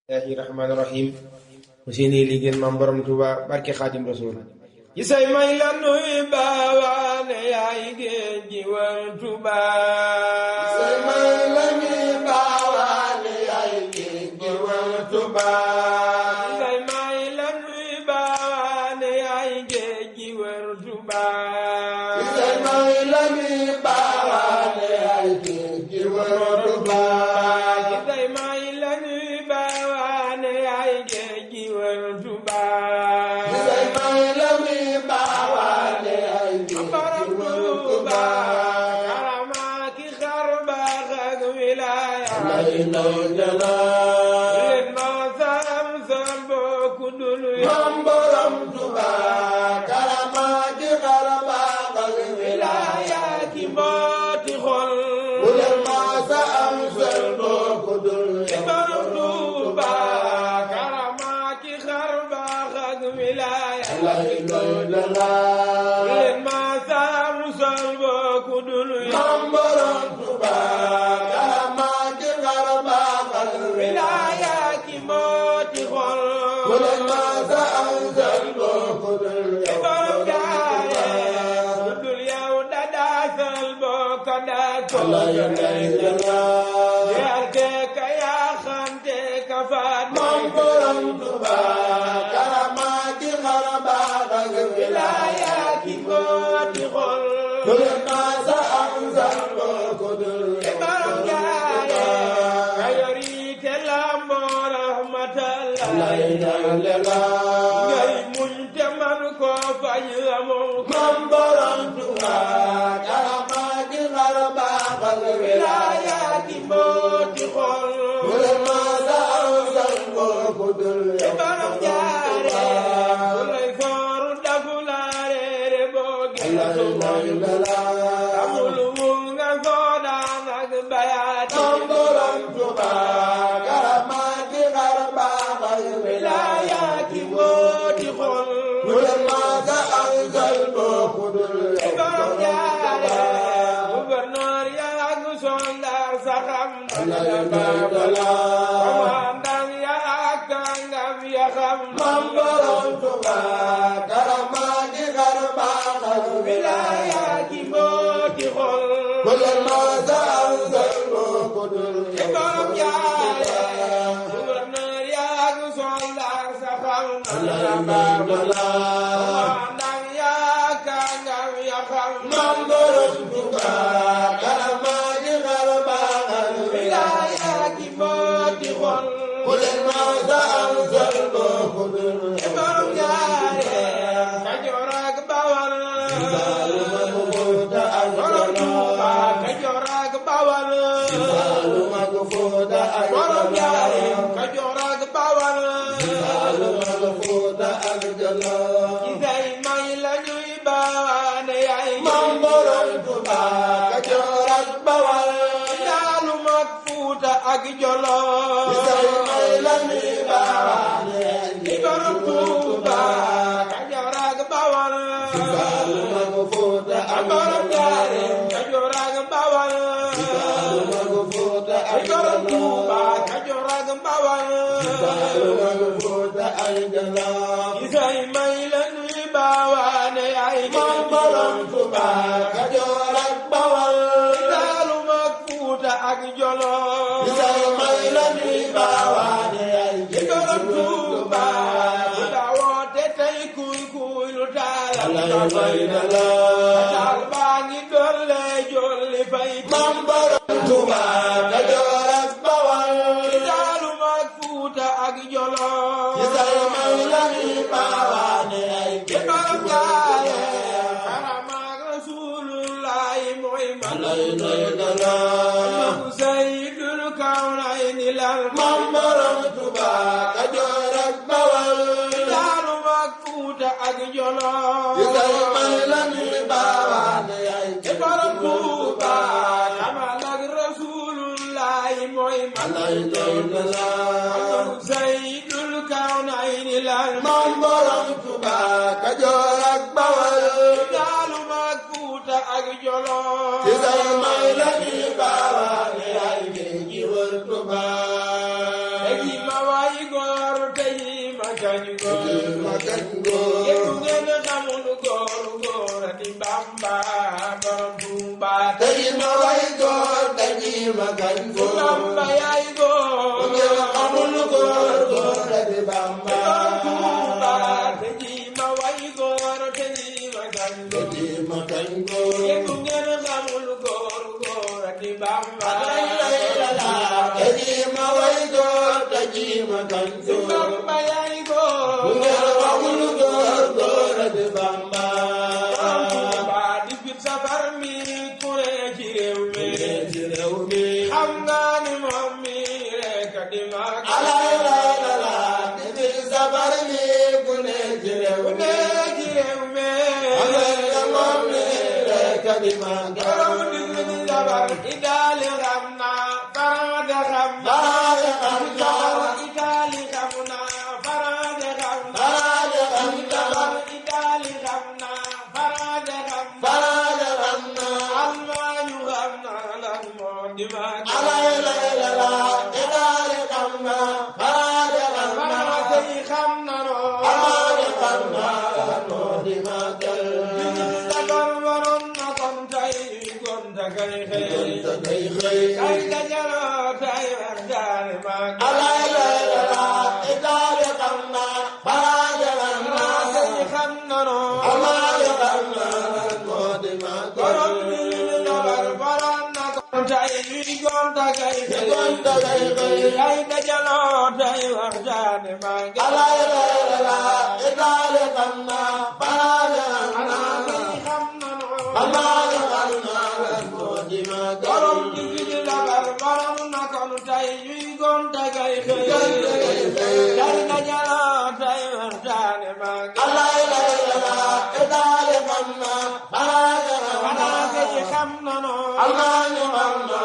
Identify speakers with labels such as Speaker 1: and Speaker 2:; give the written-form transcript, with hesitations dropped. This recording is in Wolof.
Speaker 1: Bismillahi rahmaani rahim mu seeni liggéeyal maam borom Tuuba barke Xaadim Rasuul yi say may la nuy baawaane yaay géej gi war Tuuba
Speaker 2: say may la nuy baawaane yaay géej gi war Tuuba
Speaker 1: say may la nuy baawaane yaay géej gi war Tuuba
Speaker 2: say may la nuy baawaane yaay géej gi war Tuuba
Speaker 1: góor tey ma kañ góor yéen ngeen xamul góor di Bamba borom Tuuba
Speaker 2: tey ma way góor tey ma kañ góor
Speaker 1: Bamba yaay góor
Speaker 2: ngeen xamul góor di Bamba
Speaker 1: Tuuba tey ma way góor tey ma kañ góor yéen ngeen xamul góor di Bamba
Speaker 2: tey ma way góor tey ma kañ góor
Speaker 1: Bamba yaay góor
Speaker 2: ngeen xamul góor di Bamba
Speaker 1: di fit safar mi kure ci réew mi xam nga ni moom mi rek di mag
Speaker 2: di fit safar mi kure ci réew mi moom mi rek di mag
Speaker 1: borom di fit safar idaali xam na farade xam na idaali xam na farade xam na idaali xam na farade xam na almaañu xam na lan moo di mag farade yi xam na dabar waroon na kon tay gonta kay xëy kay dajaloo tay waxtaane mag xam na borom bi dabar waroon na kon tay gonta kay kay dajaloo tay waxtaane mag borom bi dabar waroon na kon tay gonta kay kay dajaloo tay waxtaane mag xam na